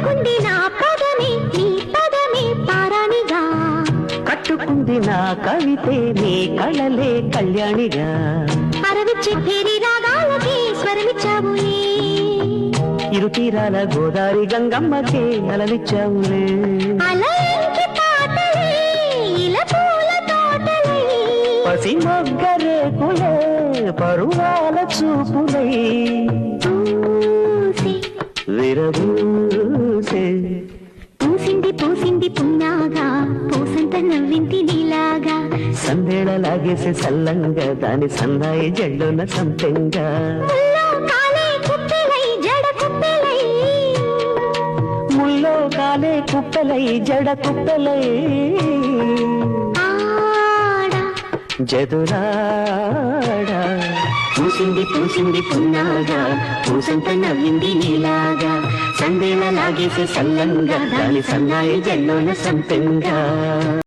పట్టుకుంది నా పదమే నీ పదమే పారాణిగా కట్టుకుంది నా కవితే నీ కళలే కళ్యాణిగా అరవిచ్చే పేరి రాగాలకి స్వరమిచ్చావులే ఇరు తీరాల గోదారి గంగమ్మకే అలలిచ్చావులే అలయంకి పాటలే ఇలా పూల తోటలే పసి మొగ్గరేకులే పరువాల చూపులై పూసి విరబూసే పూసింది పూసింది పున్నాగా పూసంత నవ్వింది నీలాగా సందేళ లాగేసే సల్లంగా దాని సన్నాయి జల్లున సంపెంగా ముల్లో కాలే కుప్పెలై జడ కుప్పెలై ముల్లో కాలే కుప్పెలై జడ కుప్పెలై ఆడా జదురాడా పూసింది పూసింది పున్నాగా పూసంత నవ్వింది నీలాగా సందేళ లాగేసే సల్లంగా దాని సన్నాయి జల్లున సంపెంగా